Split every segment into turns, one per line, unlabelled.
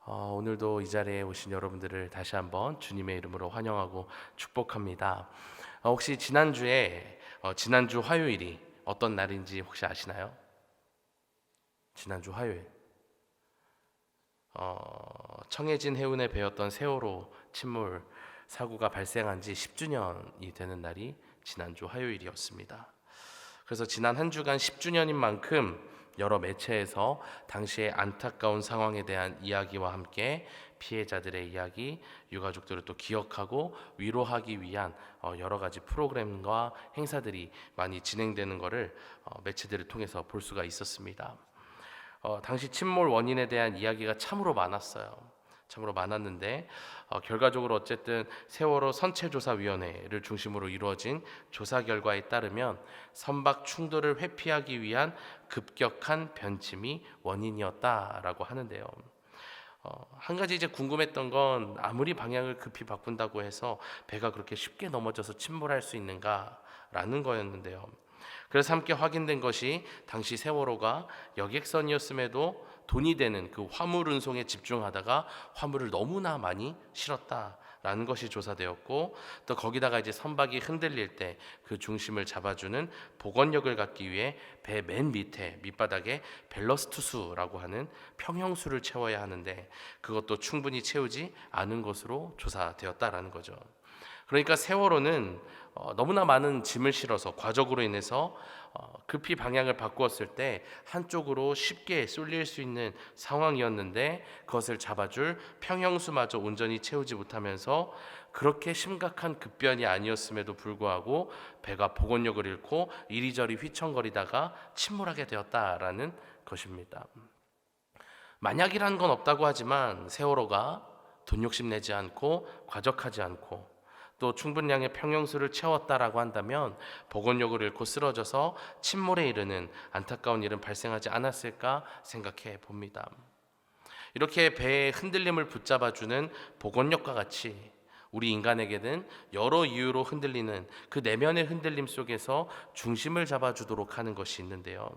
오늘도 이 자리에 오신 여러분들을 다시 한번 주님의 이름으로 환영하고 축복합니다. 혹시 지난주 화요일이 어떤 날인지 혹시 아시나요? 지난주 화요일, 청해진 해운에 배었던 세월호 침몰 사고가 발생한 지 10주년이 되는 날이 지난주 화요일이었습니다. 그래서 지난 한 주간 10주년인 만큼 여러 매체에서 당시의 안타까운 상황에 대한 이야기와 함께 피해자들의 이야기, 유가족들을 또 기억하고 위로하기 위한 여러 가지 프로그램과 행사들이 많이 진행되는 것을 매체들을 통해서 볼 수가 있었습니다. 당시 침몰 원인에 대한 이야기가 참으로 많았어요. 참으로 많았는데 결과적으로 어쨌든 세월호 선체조사위원회를 중심으로 이루어진 조사 결과에 따르면 선박 충돌을 회피하기 위한 급격한 변침이 원인이었다라고 하는데요. 한 가지 이제 궁금했던 건 아무리 방향을 급히 바꾼다고 해서 배가 그렇게 쉽게 넘어져서 침몰할 수 있는가라는 거였는데요. 그래서 함께 확인된 것이 당시 세월호가 여객선이었음에도 돈이 되는 그 화물 운송에 집중하다가 화물을 너무나 많이 실었다라는 것이 조사되었고, 또 거기다가 이제 선박이 흔들릴 때 그 중심을 잡아주는 복원력을 갖기 위해 배 맨 밑에 밑바닥에 밸러스트수라고 하는 평형수를 채워야 하는데 그것도 충분히 채우지 않은 것으로 조사되었다라는 거죠. 그러니까 세월호는 너무나 많은 짐을 실어서 과적으로 인해서 급히 방향을 바꾸었을 때 한쪽으로 쉽게 쏠릴 수 있는 상황이었는데 그것을 잡아줄 평형수마저 온전히 채우지 못하면서 그렇게 심각한 급변이 아니었음에도 불구하고 배가 복원력을 잃고 이리저리 휘청거리다가 침몰하게 되었다라는 것입니다. 만약이란 건 없다고 하지만 세월호가 돈 욕심내지 않고 과적하지 않고 또 충분량의 평형수를 채웠다라고 한다면 복원력을 잃고 쓰러져서 침몰에 이르는 안타까운 일은 발생하지 않았을까 생각해 봅니다. 이렇게 배의 흔들림을 붙잡아주는 복원력과 같이 우리 인간에게는 여러 이유로 흔들리는 그 내면의 흔들림 속에서 중심을 잡아주도록 하는 것이 있는데요.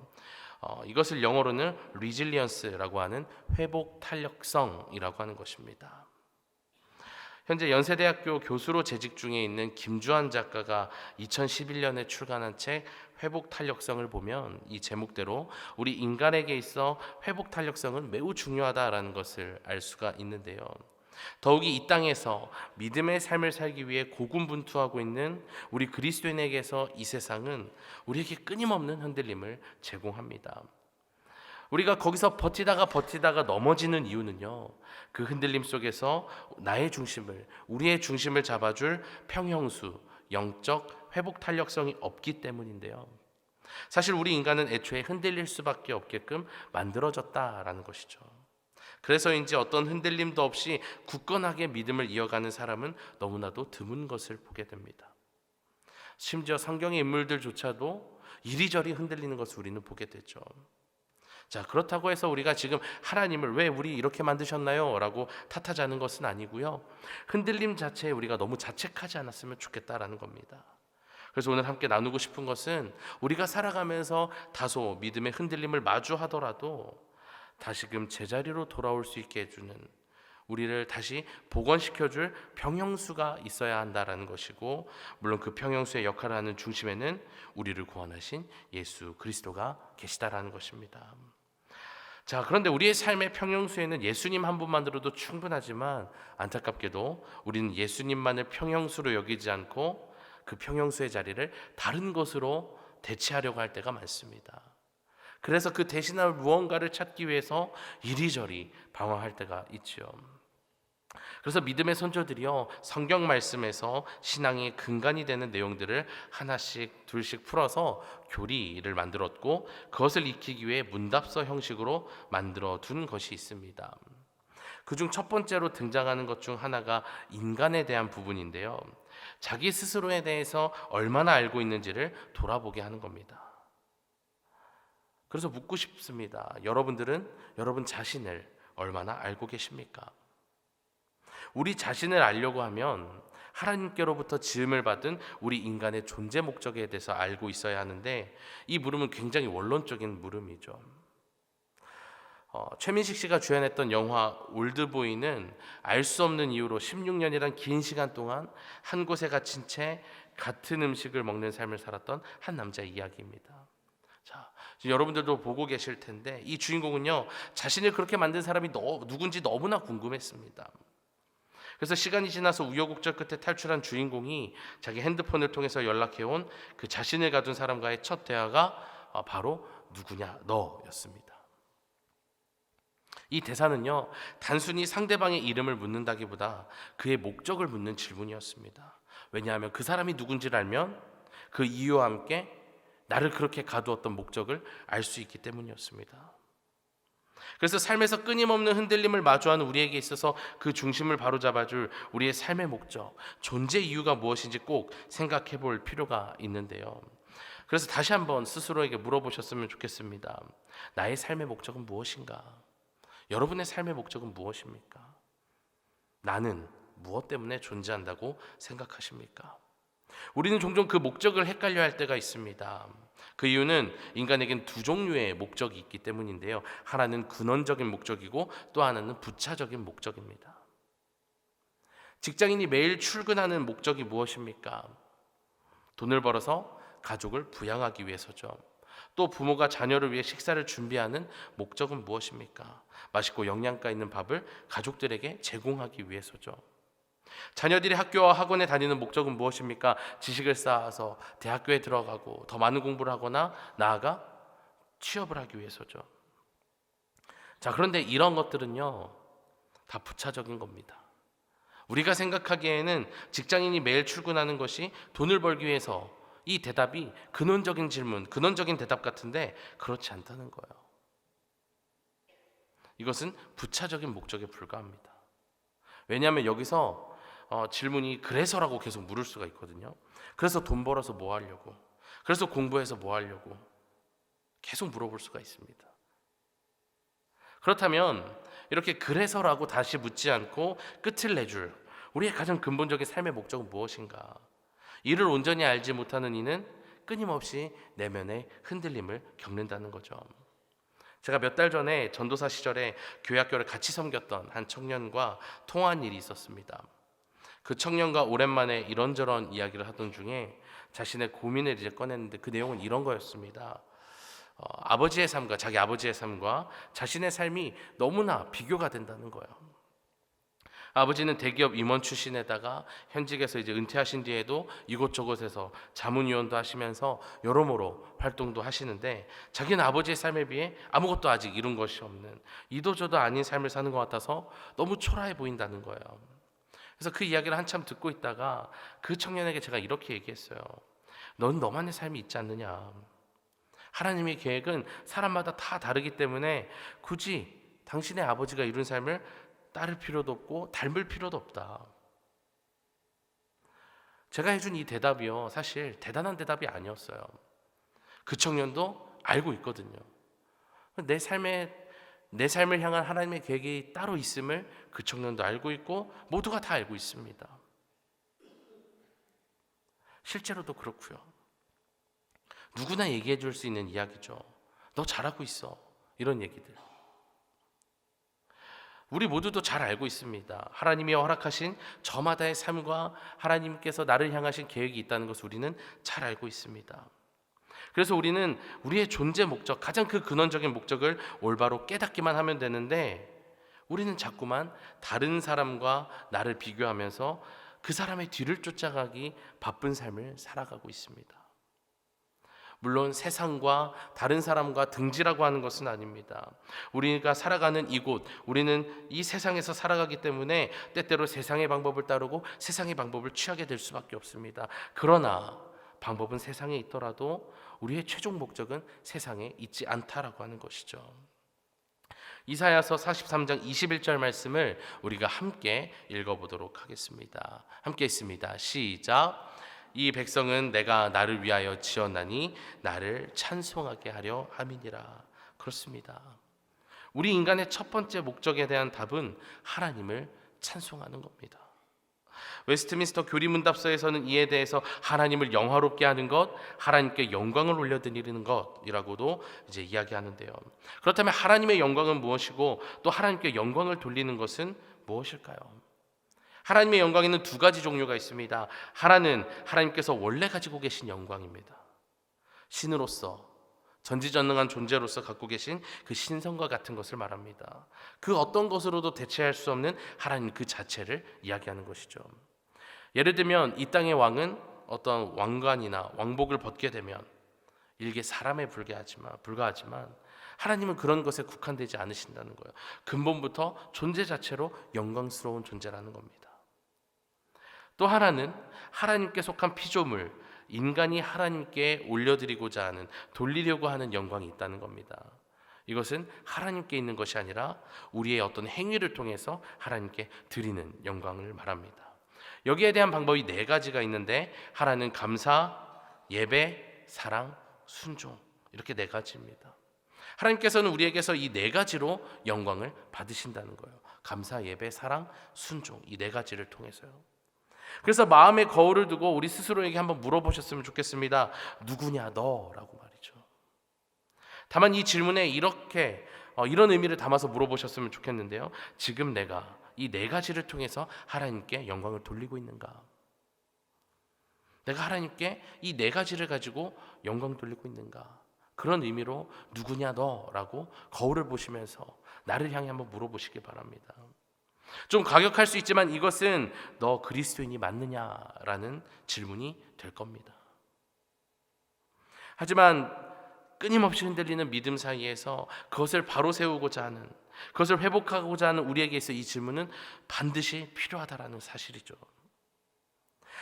이것을 영어로는 resilience라고 하는 회복 탄력성이라고 하는 것입니다. 현재 연세대학교 교수로 재직 중에 있는 김주한 작가가 2011년에 출간한 책 회복 탄력성을 보면 이 제목대로 우리 인간에게 있어 회복 탄력성은 매우 중요하다라는 것을 알 수가 있는데요. 더욱이 이 땅에서 믿음의 삶을 살기 위해 고군분투하고 있는 우리 그리스도인에게서 이 세상은 우리에게 끊임없는 흔들림을 제공합니다. 우리가 거기서 버티다가 넘어지는 이유는요, 그 흔들림 속에서 우리의 중심을 잡아줄 평형수, 영적 회복 탄력성이 없기 때문인데요. 사실 우리 인간은 애초에 흔들릴 수밖에 없게끔 만들어졌다라는 것이죠. 그래서인지 어떤 흔들림도 없이 굳건하게 믿음을 이어가는 사람은 너무나도 드문 것을 보게 됩니다. 심지어 성경의 인물들조차도 이리저리 흔들리는 것을 우리는 보게 되죠. 자, 그렇다고 해서 우리가 지금 하나님을 왜 우리 이렇게 만드셨나요? 라고 탓하자는 것은 아니고요. 흔들림 자체에 우리가 너무 자책하지 않았으면 좋겠다라는 겁니다. 그래서 오늘 함께 나누고 싶은 것은 우리가 살아가면서 다소 믿음의 흔들림을 마주하더라도 다시금 제자리로 돌아올 수 있게 해주는, 우리를 다시 복원시켜줄 평형수가 있어야 한다라는 것이고, 물론 그 평형수의 역할을 하는 중심에는 우리를 구원하신 예수 그리스도가 계시다라는 것입니다. 자, 그런데 우리의 삶의 평형수에는 예수님 한 분만으로도 충분하지만 안타깝게도 우리는 예수님만을 평형수로 여기지 않고 그 평형수의 자리를 다른 것으로 대체하려고 할 때가 많습니다. 그래서 그 대신할 무언가를 찾기 위해서 이리저리 방황할 때가 있죠. 그래서 믿음의 선조들이요, 성경 말씀에서 신앙의 근간이 되는 내용들을 하나씩 둘씩 풀어서 교리를 만들었고 그것을 익히기 위해 문답서 형식으로 만들어 둔 것이 있습니다. 그중 첫 번째로 등장하는 것 중 하나가 인간에 대한 부분인데요, 자기 스스로에 대해서 얼마나 알고 있는지를 돌아보게 하는 겁니다. 그래서 묻고 싶습니다. 여러분들은 여러분 자신을 얼마나 알고 계십니까? 우리 자신을 알려고 하면 하나님께로부터 지음을 받은 우리 인간의 존재 목적에 대해서 알고 있어야 하는데 이 물음은 굉장히 원론적인 물음이죠. 최민식 씨가 주연했던 영화 올드보이는 알 수 없는 이유로 16년이란 긴 시간 동안 한 곳에 갇힌 채 같은 음식을 먹는 삶을 살았던 한 남자의 이야기입니다. 자, 지금 여러분들도 보고 계실 텐데 이 주인공은요, 자신을 그렇게 만든 사람이 누군지 너무나 궁금했습니다. 그래서 시간이 지나서 우여곡절 끝에 탈출한 주인공이 자기 핸드폰을 통해서 연락해온 그 자신을 가둔 사람과의 첫 대화가 바로 누구냐 너였습니다. 이 대사는요, 단순히 상대방의 이름을 묻는다기보다 그의 목적을 묻는 질문이었습니다. 왜냐하면 그 사람이 누군지를 알면 그 이유와 함께 나를 그렇게 가두었던 목적을 알 수 있기 때문이었습니다. 그래서 삶에서 끊임없는 흔들림을 마주하는 우리에게 있어서 그 중심을 바로잡아줄 우리의 삶의 목적, 존재 이유가 무엇인지 꼭 생각해 볼 필요가 있는데요. 그래서 다시 한번 스스로에게 물어보셨으면 좋겠습니다. 나의 삶의 목적은 무엇인가? 여러분의 삶의 목적은 무엇입니까? 나는 무엇 때문에 존재한다고 생각하십니까? 우리는 종종 그 목적을 헷갈려 할 때가 있습니다. 그 이유는 인간에겐 두 종류의 목적이 있기 때문인데요. 하나는 근원적인 목적이고 또 하나는 부차적인 목적입니다. 직장인이 매일 출근하는 목적이 무엇입니까? 돈을 벌어서 가족을 부양하기 위해서죠. 또 부모가 자녀를 위해 식사를 준비하는 목적은 무엇입니까? 맛있고 영양가 있는 밥을 가족들에게 제공하기 위해서죠. 자녀들이 학교와 학원에 다니는 목적은 무엇입니까? 지식을 쌓아서 대학교에 들어가고 더 많은 공부를 하거나 나아가 취업을 하기 위해서죠. 자, 그런데 이런 것들은요, 다 부차적인 겁니다. 우리가 생각하기에는 직장인이 매일 출근하는 것이 돈을 벌기 위해서, 이 대답이 근원적인 질문, 근원적인 대답 같은데 그렇지 않다는 거예요. 이것은 부차적인 목적에 불과합니다. 왜냐하면 여기서 질문이 그래서라고 계속 물을 수가 있거든요. 그래서 돈 벌어서 뭐 하려고? 그래서 공부해서 뭐 하려고? 계속 물어볼 수가 있습니다. 그렇다면 이렇게 그래서라고 다시 묻지 않고 끝을 내줄 우리의 가장 근본적인 삶의 목적은 무엇인가? 이를 온전히 알지 못하는 이는 끊임없이 내면의 흔들림을 겪는다는 거죠. 제가 몇 달 전에 전도사 시절에 교회학교를 같이 섬겼던 한 청년과 통화한 일이 있었습니다. 그 청년과 오랜만에 이런저런 이야기를 하던 중에 자신의 고민을 이제 꺼냈는데 그 내용은 이런 거였습니다. 아버지의 삶과 자기 아버지의 삶과 자신의 삶이 너무나 비교가 된다는 거예요. 아버지는 대기업 임원 출신에다가 현직에서 이제 은퇴하신 뒤에도 이곳저곳에서 자문위원도 하시면서 여러모로 활동도 하시는데 자기는 아버지의 삶에 비해 아무것도 아직 이룬 것이 없는 이도저도 아닌 삶을 사는 것 같아서 너무 초라해 보인다는 거예요. 그래서 그 이야기를 한참 듣고 있다가 그 청년에게 제가 이렇게 얘기했어요. 넌 너만의 삶이 있지 않느냐. 하나님의 계획은 사람마다 다 다르기 때문에 굳이 당신의 아버지가 이룬 삶을 따를 필요도 없고 닮을 필요도 없다. 제가 해준 이 대답이요, 사실 대단한 대답이 아니었어요. 그 청년도 알고 있거든요. 내 삶을 향한 하나님의 계획이 따로 있음을 그 청년도 알고 있고 모두가 다 알고 있습니다. 실제로도 그렇고요. 누구나 얘기해 줄 수 있는 이야기죠. 너 잘하고 있어. 이런 얘기들. 우리 모두도 잘 알고 있습니다. 하나님이 허락하신 저마다의 삶과 하나님께서 나를 향하신 계획이 있다는 것을 우리는 잘 알고 있습니다. 그래서 우리는 우리의 존재 목적, 가장 그 근원적인 목적을 올바로 깨닫기만 하면 되는데 우리는 자꾸만 다른 사람과 나를 비교하면서 그 사람의 뒤를 쫓아가기 바쁜 삶을 살아가고 있습니다. 물론 세상과 다른 사람과 등지라고 하는 것은 아닙니다. 우리가 살아가는 이곳, 우리는 이 세상에서 살아가기 때문에 때때로 세상의 방법을 따르고 세상의 방법을 취하게 될 수밖에 없습니다. 그러나 방법은 세상에 있더라도 우리의 최종 목적은 세상에 있지 않다라고 하는 것이죠. 이사야서 43장 21절 말씀을 우리가 함께 읽어보도록 하겠습니다. 함께 있습니다. 시작. 이 백성은 내가 나를 위하여 지었나니 나를 찬송하게 하려 함이니라. 그렇습니다. 우리 인간의 첫 번째 목적에 대한 답은 하나님을 찬송하는 겁니다. 웨스트민스터 교리문답서에서는 이에 대해서 하나님을 영화롭게 하는 것, 하나님께 영광을 올려드리는 것이라고도 이제 이야기하는데요. 그렇다면 하나님의 영광은 무엇이고 또 하나님께 영광을 돌리는 것은 무엇일까요? 하나님의 영광에는 두 가지 종류가 있습니다. 하나는 하나님께서 원래 가지고 계신 영광입니다. 신으로서, 전지전능한 존재로서 갖고 계신 그 신성과 같은 것을 말합니다. 그 어떤 것으로도 대체할 수 없는 하나님 그 자체를 이야기하는 것이죠. 예를 들면 이 땅의 왕은 어떤 왕관이나 왕복을 벗게 되면 일개 사람에 불과하지만 하나님은 그런 것에 국한되지 않으신다는 거예요. 근본부터 존재 자체로 영광스러운 존재라는 겁니다. 또 하나는 하나님께 속한 피조물, 인간이 하나님께 올려드리고자 하는, 돌리려고 하는 영광이 있다는 겁니다. 이것은 하나님께 있는 것이 아니라 우리의 어떤 행위를 통해서 하나님께 드리는 영광을 말합니다. 여기에 대한 방법이 네 가지가 있는데 하나는 감사, 예배, 사랑, 순종, 이렇게 네 가지입니다. 하나님께서는 우리에게서 이 네 가지로 영광을 받으신다는 거예요. 감사, 예배, 사랑, 순종, 이 네 가지를 통해서요. 그래서 마음의 거울을 두고 우리 스스로에게 한번 물어보셨으면 좋겠습니다. 누구냐 너라고 말이죠. 다만 이 질문에 이런 의미를 담아서 물어보셨으면 좋겠는데요. 지금 내가 이 네 가지를 통해서 하나님께 영광을 돌리고 있는가? 내가 하나님께 이 네 가지를 가지고 영광 돌리고 있는가? 그런 의미로 누구냐 너라고 거울을 보시면서 나를 향해 한번 물어보시기 바랍니다. 좀 과격할 수 있지만 이것은 너 그리스도인이 맞느냐라는 질문이 될 겁니다. 하지만 끊임없이 흔들리는 믿음 사이에서 그것을 바로 세우고자 하는, 그것을 회복하고자 하는 우리에게 있어 이 질문은 반드시 필요하다라는 사실이죠.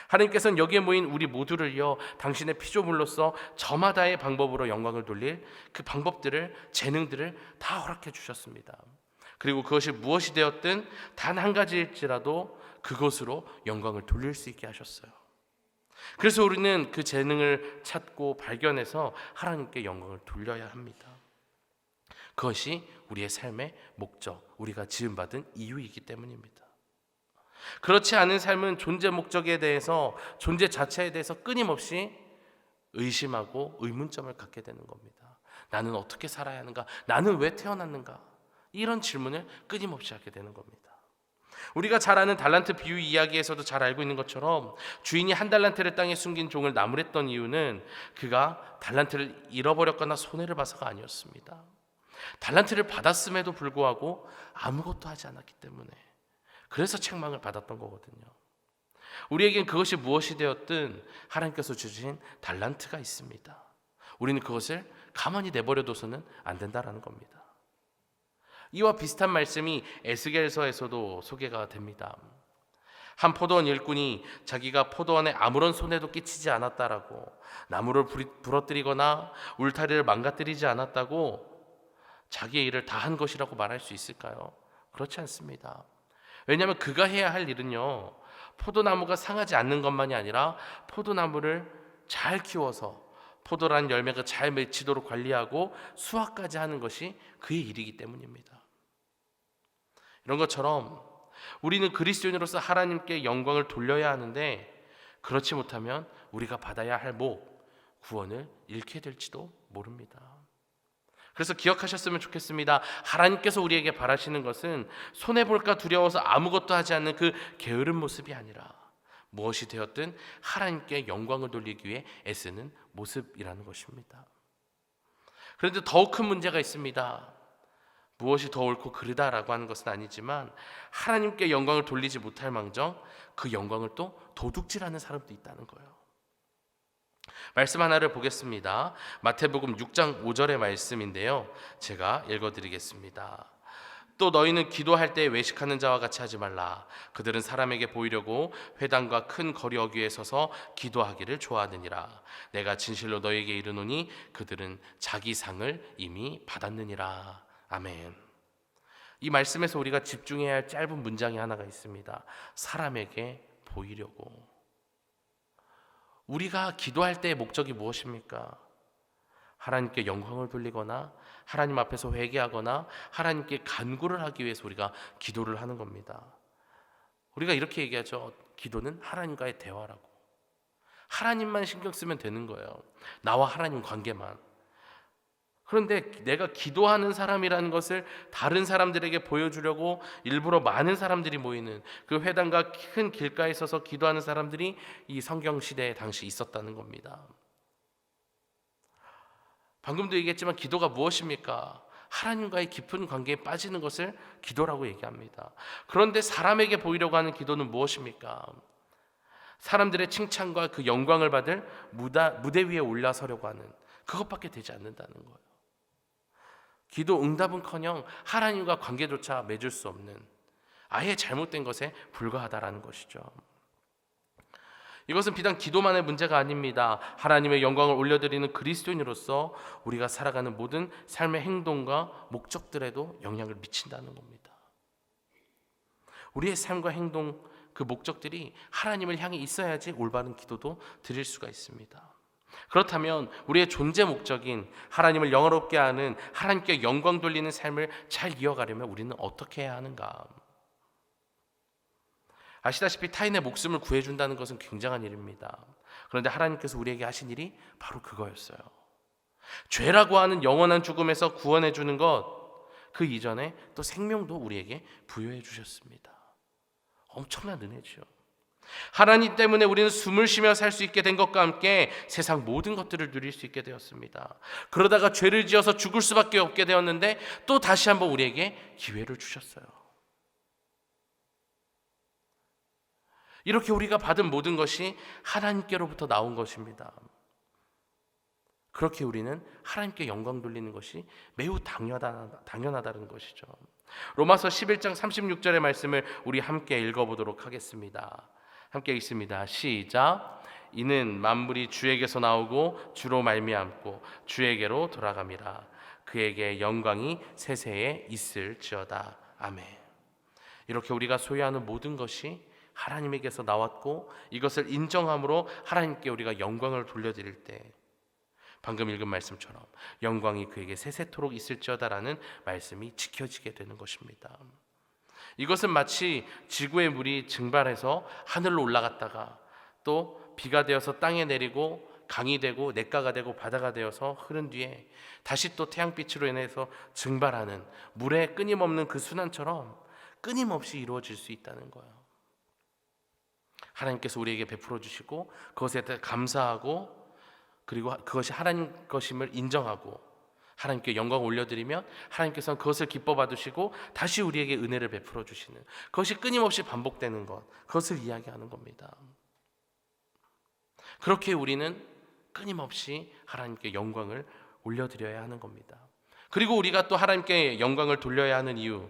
하나님께서는 여기에 모인 우리 모두를요, 당신의 피조물로서 저마다의 방법으로 영광을 돌릴 그 방법들을, 재능들을 다 허락해 주셨습니다. 그리고 그것이 무엇이 되었든 단 한 가지일지라도 그것으로 영광을 돌릴 수 있게 하셨어요. 그래서 우리는 그 재능을 찾고 발견해서 하나님께 영광을 돌려야 합니다. 그것이 우리의 삶의 목적, 우리가 지음받은 이유이기 때문입니다. 그렇지 않은 삶은 존재 목적에 대해서, 존재 자체에 대해서 끊임없이 의심하고 의문점을 갖게 되는 겁니다. 나는 어떻게 살아야 하는가? 나는 왜 태어났는가? 이런 질문을 끊임없이 하게 되는 겁니다. 우리가 잘 아는 달란트 비유 이야기에서도 잘 알고 있는 것처럼 주인이 한 달란트를 땅에 숨긴 종을 나무랬던 이유는 그가 달란트를 잃어버렸거나 손해를 봐서가 아니었습니다. 달란트를 받았음에도 불구하고 아무것도 하지 않았기 때문에, 그래서 책망을 받았던 거거든요. 우리에겐 그것이 무엇이 되었든 하나님께서 주신 달란트가 있습니다. 우리는 그것을 가만히 내버려둬서는 안 된다라는 겁니다. 이와 비슷한 말씀이 에스겔서에서도 소개가 됩니다. 한 포도원 일꾼이 자기가 포도원에 아무런 손해도 끼치지 않았다라고, 나무를 부러뜨리거나 울타리를 망가뜨리지 않았다고 자기의 일을 다 한 것이라고 말할 수 있을까요? 그렇지 않습니다. 왜냐하면 그가 해야 할 일은요, 포도나무가 상하지 않는 것만이 아니라 포도나무를 잘 키워서 포도라는 열매가 잘 맺히도록 관리하고 수확까지 하는 것이 그의 일이기 때문입니다. 이런 것처럼 우리는 그리스도인으로서 하나님께 영광을 돌려야 하는데, 그렇지 못하면 우리가 받아야 할 구원을 잃게 될지도 모릅니다. 그래서 기억하셨으면 좋겠습니다. 하나님께서 우리에게 바라시는 것은 손해볼까 두려워서 아무것도 하지 않는 그 게으른 모습이 아니라 무엇이 되었든 하나님께 영광을 돌리기 위해 애쓰는 모습이라는 것입니다. 그런데 더욱 큰 문제가 있습니다. 무엇이 더 옳고 그르다라고 하는 것은 아니지만 하나님께 영광을 돌리지 못할 망정 그 영광을 또 도둑질하는 사람도 있다는 거예요. 말씀 하나를 보겠습니다. 마태복음 6장 5절의 말씀인데요, 제가 읽어드리겠습니다. 또 너희는 기도할 때 외식하는 자와 같이 하지 말라. 그들은 사람에게 보이려고 회당과 큰 거리 어귀에 서서 기도하기를 좋아하느니라. 내가 진실로 너희에게 이르노니 그들은 자기 상을 이미 받았느니라. 아멘. 이 말씀에서 우리가 집중해야 할 짧은 문장이 하나가 있습니다. 사람에게 보이려고. 우리가 기도할 때의 목적이 무엇입니까? 하나님께 영광을 돌리거나 하나님 앞에서 회개하거나 하나님께 간구를 하기 위해서 우리가 기도를 하는 겁니다. 우리가 이렇게 얘기하죠. 기도는 하나님과의 대화라고. 하나님만 신경 쓰면 되는 거예요. 나와 하나님 관계만. 그런데 내가 기도하는 사람이라는 것을 다른 사람들에게 보여주려고 일부러 많은 사람들이 모이는 그 회당과 큰 길가에 서서 기도하는 사람들이 이 성경 시대에 당시 있었다는 겁니다. 방금도 얘기했지만 기도가 무엇입니까? 하나님과의 깊은 관계에 빠지는 것을 기도라고 얘기합니다. 그런데 사람에게 보이려고 하는 기도는 무엇입니까? 사람들의 칭찬과 그 영광을 받을 무대 위에 올라서려고 하는 그것밖에 되지 않는다는 거예요. 기도 응답은커녕 하나님과 관계조차 맺을 수 없는 아예 잘못된 것에 불과하다라는 것이죠. 이것은 비단 기도만의 문제가 아닙니다. 하나님의 영광을 올려드리는 그리스도인으로서 우리가 살아가는 모든 삶의 행동과 목적들에도 영향을 미친다는 겁니다. 우리의 삶과 행동, 그 목적들이 하나님을 향해 있어야지 올바른 기도도 드릴 수가 있습니다. 그렇다면 우리의 존재 목적인 하나님을 영화롭게 하는, 하나님께 영광 돌리는 삶을 잘 이어가려면 우리는 어떻게 해야 하는가? 아시다시피 타인의 목숨을 구해준다는 것은 굉장한 일입니다. 그런데 하나님께서 우리에게 하신 일이 바로 그거였어요. 죄라고 하는 영원한 죽음에서 구원해 주는 것, 그 이전에 또 생명도 우리에게 부여해 주셨습니다. 엄청난 은혜죠. 하나님 때문에 우리는 숨을 쉬며 살 수 있게 된 것과 함께 세상 모든 것들을 누릴 수 있게 되었습니다. 그러다가 죄를 지어서 죽을 수밖에 없게 되었는데 또 다시 한번 우리에게 기회를 주셨어요. 이렇게 우리가 받은 모든 것이 하나님께로부터 나온 것입니다. 그렇게 우리는 하나님께 영광 돌리는 것이 매우 당연하다는 것이죠. 로마서 11장 36절의 말씀을 우리 함께 읽어보도록 하겠습니다. 함께 읽습니다. 시작. 이는 만물이 주에게서 나오고 주로 말미암고 주에게로 돌아감이라. 그에게 영광이 세세에 있을지어다. 아멘. 이렇게 우리가 소유하는 모든 것이 하나님에게서 나왔고 이것을 인정함으로 하나님께 우리가 영광을 돌려드릴 때 방금 읽은 말씀처럼 영광이 그에게 세세토록 있을지어다라는 말씀이 지켜지게 되는 것입니다. 이것은 마치 지구의 물이 증발해서 하늘로 올라갔다가 또 비가 되어서 땅에 내리고 강이 되고 냇가가 되고 바다가 되어서 흐른 뒤에 다시 또 태양빛으로 인해서 증발하는 물의 끊임없는 그 순환처럼 끊임없이 이루어질 수 있다는 거예요. 하나님께서 우리에게 베풀어 주시고 그것에 대해 감사하고 그리고 그것이 하나님 것임을 인정하고 하나님께 영광을 올려드리면 하나님께서는 그것을 기뻐 받으시고 다시 우리에게 은혜를 베풀어 주시는 그것이 끊임없이 반복되는 것, 그것을 이야기하는 겁니다. 그렇게 우리는 끊임없이 하나님께 영광을 올려드려야 하는 겁니다. 그리고 우리가 또 하나님께 영광을 돌려야 하는 이유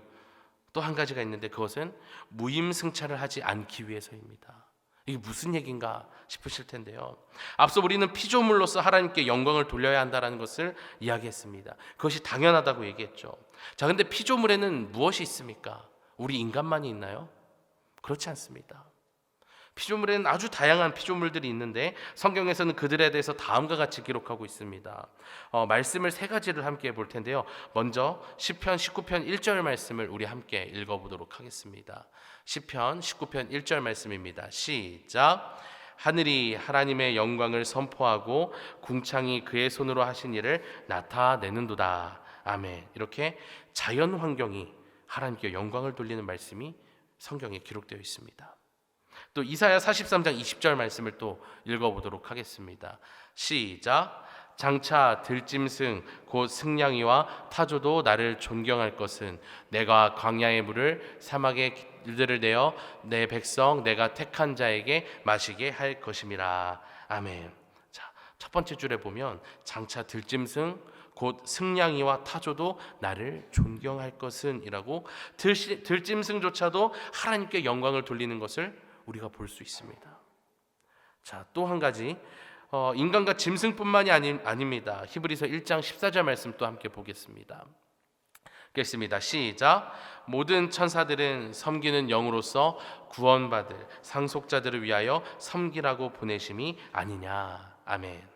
또 한 가지가 있는데 그것은 무임승차를 하지 않기 위해서입니다. 이게 무슨 얘기인가 싶으실 텐데요. 앞서 우리는 피조물로서 하나님께 영광을 돌려야 한다는 것을 이야기했습니다. 그것이 당연하다고 얘기했죠. 자, 근데 피조물에는 무엇이 있습니까? 우리 인간만이 있나요? 그렇지 않습니다. 피조물에는 아주 다양한 피조물들이 있는데 성경에서는 그들에 대해서 다음과 같이 기록하고 있습니다. 말씀을 세 가지를 함께 볼 텐데요. 먼저 시편 19편 1절 말씀을 우리 함께 읽어보도록 하겠습니다. 시편 19편 1절 말씀입니다. 시작. 하늘이 하나님의 영광을 선포하고 궁창이 그의 손으로 하신 일을 나타내는도다. 아멘. 이렇게 자연 환경이 하나님께 영광을 돌리는 말씀이 성경에 기록되어 있습니다. 또 이사야 43장 20절 말씀을 또 읽어보도록 하겠습니다. 시작. 장차 들짐승 곧 승냥이와 타조도 나를 존경할 것은 내가 광야의 물을 사막의 길들을 내어 내 백성 내가 택한 자에게 마시게 할 것임이라. 아멘. 자, 첫 번째 줄에 보면 장차 들짐승 곧 승냥이와 타조도 나를 존경할 것은 이라고 들짐승조차도 하나님께 영광을 돌리는 것을 우리가 볼 수 있습니다. 자, 또 한 가지 인간과 짐승뿐만이 아닙니다. 히브리서 1장 14절 말씀 또 함께 보겠습니다. 읽겠습니다. 시작. 모든 천사들은 섬기는 영으로서 구원받을 상속자들을 위하여 섬기라고 보내심이 아니냐. 아멘.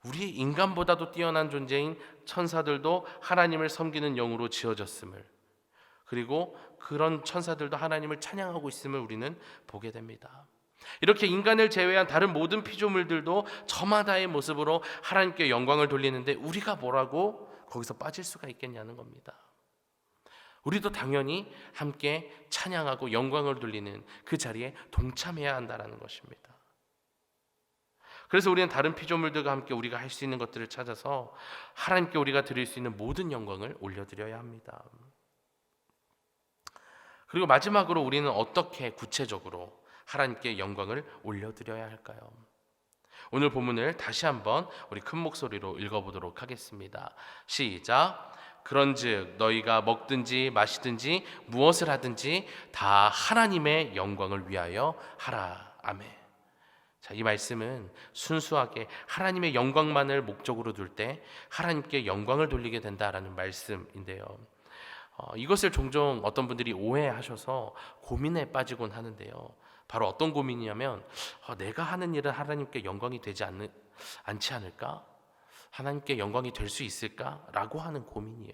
우리 인간보다도 뛰어난 존재인 천사들도 하나님을 섬기는 영으로 지어졌음을, 그리고 그런 천사들도 하나님을 찬양하고 있음을 우리는 보게 됩니다. 이렇게 인간을 제외한 다른 모든 피조물들도 저마다의 모습으로 하나님께 영광을 돌리는데 우리가 뭐라고 거기서 빠질 수가 있겠냐는 겁니다. 우리도 당연히 함께 찬양하고 영광을 돌리는 그 자리에 동참해야 한다는 것입니다. 그래서 우리는 다른 피조물들과 함께 우리가 할 수 있는 것들을 찾아서 하나님께 우리가 드릴 수 있는 모든 영광을 올려드려야 합니다. 그리고 마지막으로 우리는 어떻게 구체적으로 하나님께 영광을 올려드려야 할까요? 오늘 본문을 다시 한번 우리 큰 목소리로 읽어보도록 하겠습니다. 시작. 그런즉 너희가 먹든지 마시든지 무엇을 하든지 다 하나님의 영광을 위하여 하라. 아멘. 자, 이 말씀은 순수하게 하나님의 영광만을 목적으로 둘 때 하나님께 영광을 돌리게 된다라는 말씀인데요. 이것을 종종 어떤 분들이 오해하셔서 고민에 빠지곤 하는데요. 바로 어떤 고민이냐면 내가 하는 일은 하나님께 영광이 되지 않지 않을까? 하나님께 영광이 될 수 있을까? 라고 하는 고민이에요.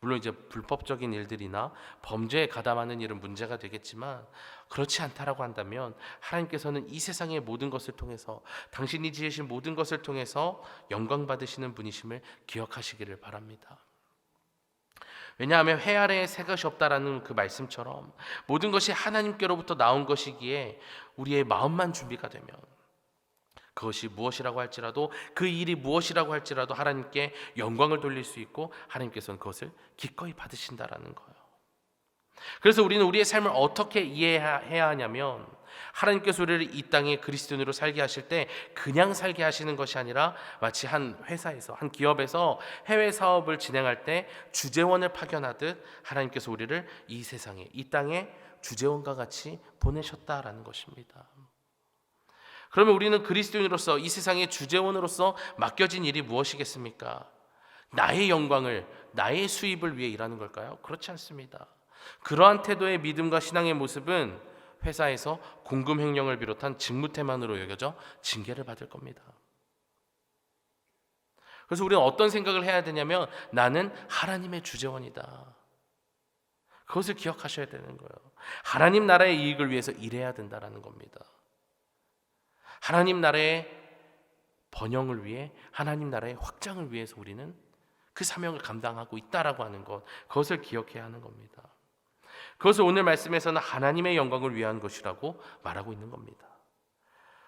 물론 이제 불법적인 일들이나 범죄에 가담하는 일은 문제가 되겠지만 그렇지 않다라고 한다면 하나님께서는 이 세상의 모든 것을 통해서 당신이 지으신 모든 것을 통해서 영광 받으시는 분이심을 기억하시기를 바랍니다. 왜냐하면 회 아래에 새 것이 없다라는 그 말씀처럼 모든 것이 하나님께로부터 나온 것이기에 우리의 마음만 준비가 되면 그것이 무엇이라고 할지라도 그 일이 무엇이라고 할지라도 하나님께 영광을 돌릴 수 있고 하나님께서는 그것을 기꺼이 받으신다라는 거예요. 그래서 우리는 우리의 삶을 어떻게 이해해야 하냐면 하나님께서 우리를 이 땅에 그리스도인으로 살게 하실 때 그냥 살게 하시는 것이 아니라 마치 한 회사에서 한 기업에서 해외 사업을 진행할 때 주재원을 파견하듯 하나님께서 우리를 이 세상에 이 땅에 주재원과 같이 보내셨다라는 것입니다. 그러면 우리는 그리스도인으로서 이 세상의 주재원으로서 맡겨진 일이 무엇이겠습니까? 나의 영광을 나의 수입을 위해 일하는 걸까요? 그렇지 않습니다. 그러한 태도의 믿음과 신앙의 모습은 회사에서 공금 횡령을 비롯한 직무태만으로 여겨져 징계를 받을 겁니다. 그래서 우리는 어떤 생각을 해야 되냐면 나는 하나님의 주재원이다. 그것을 기억하셔야 되는 거예요. 하나님 나라의 이익을 위해서 일해야 된다는 겁니다. 하나님 나라의 번영을 위해 하나님 나라의 확장을 위해서 우리는 그 사명을 감당하고 있다라고 하는 것, 그것을 기억해야 하는 겁니다. 그것을 오늘 말씀에서는 하나님의 영광을 위한 것이라고 말하고 있는 겁니다.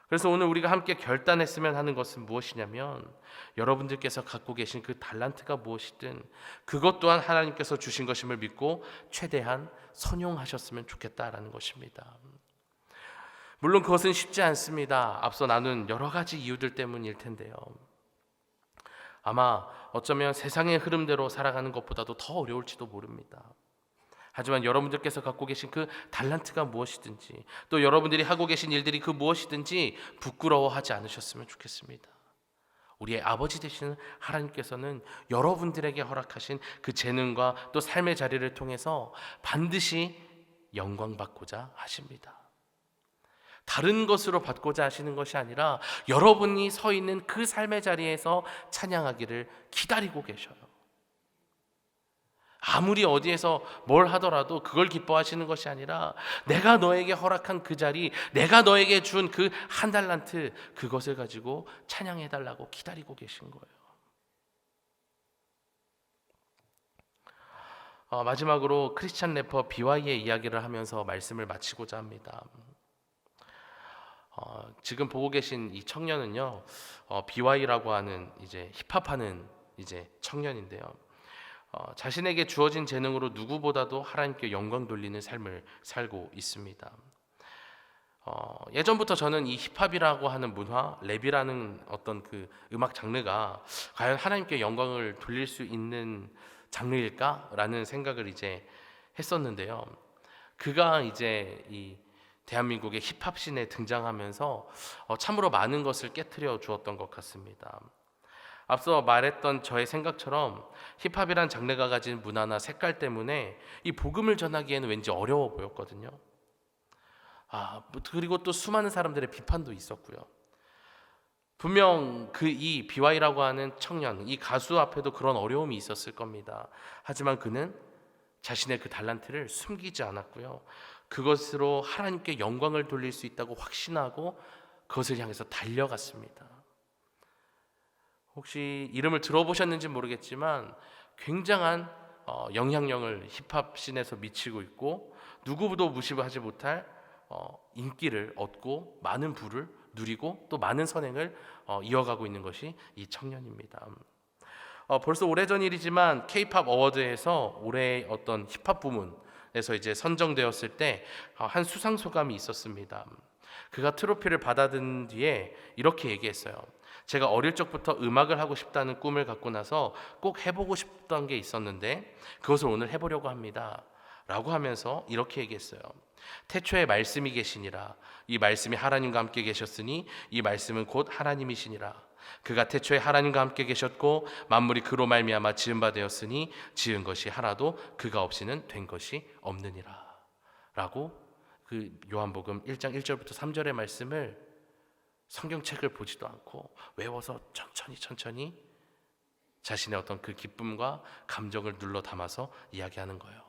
그래서 오늘 우리가 함께 결단했으면 하는 것은 무엇이냐면 여러분들께서 갖고 계신 그 달란트가 무엇이든 그것 또한 하나님께서 주신 것임을 믿고 최대한 선용하셨으면 좋겠다라는 것입니다. 물론 그것은 쉽지 않습니다. 앞서 나눈 여러 가지 이유들 때문일 텐데요. 아마 어쩌면 세상의 흐름대로 살아가는 것보다도 더 어려울지도 모릅니다. 하지만 여러분들께서 갖고 계신 그 달란트가 무엇이든지 또 여러분들이 하고 계신 일들이 그 무엇이든지 부끄러워하지 않으셨으면 좋겠습니다. 우리의 아버지 되시는 하나님께서는 여러분들에게 허락하신 그 재능과 또 삶의 자리를 통해서 반드시 영광받고자 하십니다. 다른 것으로 받고자 하시는 것이 아니라 여러분이 서 있는 그 삶의 자리에서 찬양하기를 기다리고 계셔요. 아무리 어디에서 뭘 하더라도 그걸 기뻐하시는 것이 아니라 내가 너에게 허락한 그 자리, 내가 너에게 준 그 한 달란트, 그것을 가지고 찬양해달라고 기다리고 계신 거예요. 마지막으로 크리스찬 래퍼 BY의 이야기를 하면서 말씀을 마치고자 합니다. 지금 보고 계신 이 청년은요, BY라고 하는 이제 힙합하는 이제 청년인데요. 자신에게 주어진 재능으로 누구보다도 하나님께 영광 돌리는 삶을 살고 있습니다. 예전부터 저는 이 힙합이라고 하는 문화, 랩이라는 어떤 그 음악 장르가 과연 하나님께 영광을 돌릴 수 있는 장르일까라는 생각을 이제 했었는데요. 그가 이제 이 대한민국의 힙합 씬에 등장하면서 참으로 많은 것을 깨트려 주었던 것 같습니다. 앞서 말했던 저의 생각처럼 힙합이란 장르가 가진 문화나 색깔 때문에 이 복음을 전하기에는 왠지 어려워 보였거든요. 그리고 또 수많은 사람들의 비판도 있었고요. 분명 이 BY라고 하는 청년, 이 가수 앞에도 그런 어려움이 있었을 겁니다. 하지만 그는 자신의 그 달란트를 숨기지 않았고요. 그것으로 하나님께 영광을 돌릴 수 있다고 확신하고 그것을 향해서 달려갔습니다. 혹시 이름을 들어보셨는지 모르겠지만 굉장한 영향력을 힙합 씬에서 미치고 있고 누구도 무시하지 못할 인기를 얻고 많은 부를 누리고 또 많은 선행을 이어가고 있는 것이 이 청년입니다. 벌써 오래전 일이지만 K-팝 어워드에서 올해 어떤 힙합 부문에서 이제 선정되었을 때 한 수상 소감이 있었습니다. 그가 트로피를 받아든 뒤에 이렇게 얘기했어요. 제가 어릴 적부터 음악을 하고 싶다는 꿈을 갖고 나서 꼭 해보고 싶던 게 있었는데 그것을 오늘 해보려고 합니다. 라고 하면서 이렇게 얘기했어요. 태초에 말씀이 계시니라. 이 말씀이 하나님과 함께 계셨으니 이 말씀은 곧 하나님이시니라. 그가 태초에 하나님과 함께 계셨고 만물이 그로 말미암아 지은 바 되었으니 지은 것이 하나도 그가 없이는 된 것이 없느니라. 라고 그 요한복음 1장 1절부터 3절의 말씀을 성경책을 보지도 않고 외워서 천천히 자신의 어떤 그 기쁨과 감정을 눌러 담아서 이야기하는 거예요.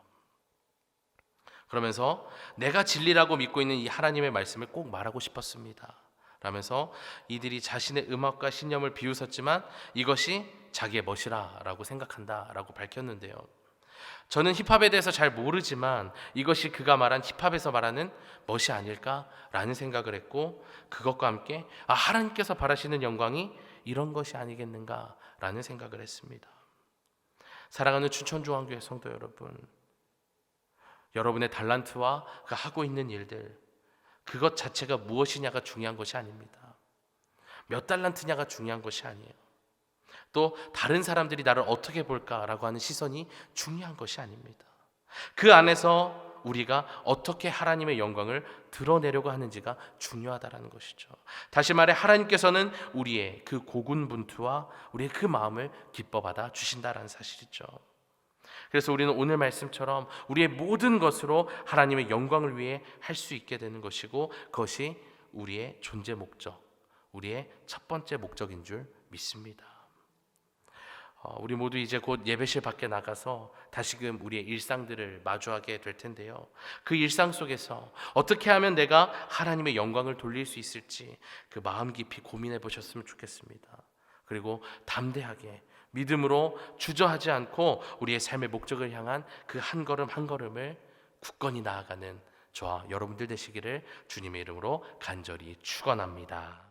그러면서 내가 진리라고 믿고 있는 이 하나님의 말씀을 꼭 말하고 싶었습니다. 라면서 이들이 자신의 음악과 신념을 비웃었지만 이것이 자기의 멋이라 라고 생각한다 라고 밝혔는데요. 저는 힙합에 대해서 잘 모르지만 이것이 그가 말한 힙합에서 말하는 멋이 아닐까라는 생각을 했고 그것과 함께 하나님께서 바라시는 영광이 이런 것이 아니겠는가라는 생각을 했습니다. 사랑하는 춘천중앙교회 성도 여러분, 여러분의 달란트와 그 하고 있는 일들 그것 자체가 무엇이냐가 중요한 것이 아닙니다. 몇 달란트냐가 중요한 것이 아니에요. 또 다른 사람들이 나를 어떻게 볼까라고 하는 시선이 중요한 것이 아닙니다. 그 안에서 우리가 어떻게 하나님의 영광을 드러내려고 하는지가 중요하다라는 것이죠. 다시 말해 하나님께서는 우리의 그 고군분투와 우리의 그 마음을 기뻐 받아 주신다라는 사실이죠. 그래서 우리는 오늘 말씀처럼 우리의 모든 것으로 하나님의 영광을 위해 할 수 있게 되는 것이고 그것이 우리의 존재 목적, 우리의 첫 번째 목적인 줄 믿습니다. 우리 모두 이제 곧 예배실 밖에 나가서 다시금 우리의 일상들을 마주하게 될 텐데요. 그 일상 속에서 어떻게 하면 내가 하나님의 영광을 돌릴 수 있을지 그 마음 깊이 고민해 보셨으면 좋겠습니다. 그리고 담대하게 믿음으로 주저하지 않고 우리의 삶의 목적을 향한 그 한 걸음 한 걸음을 굳건히 나아가는 저와 여러분들 되시기를 주님의 이름으로 간절히 축원합니다.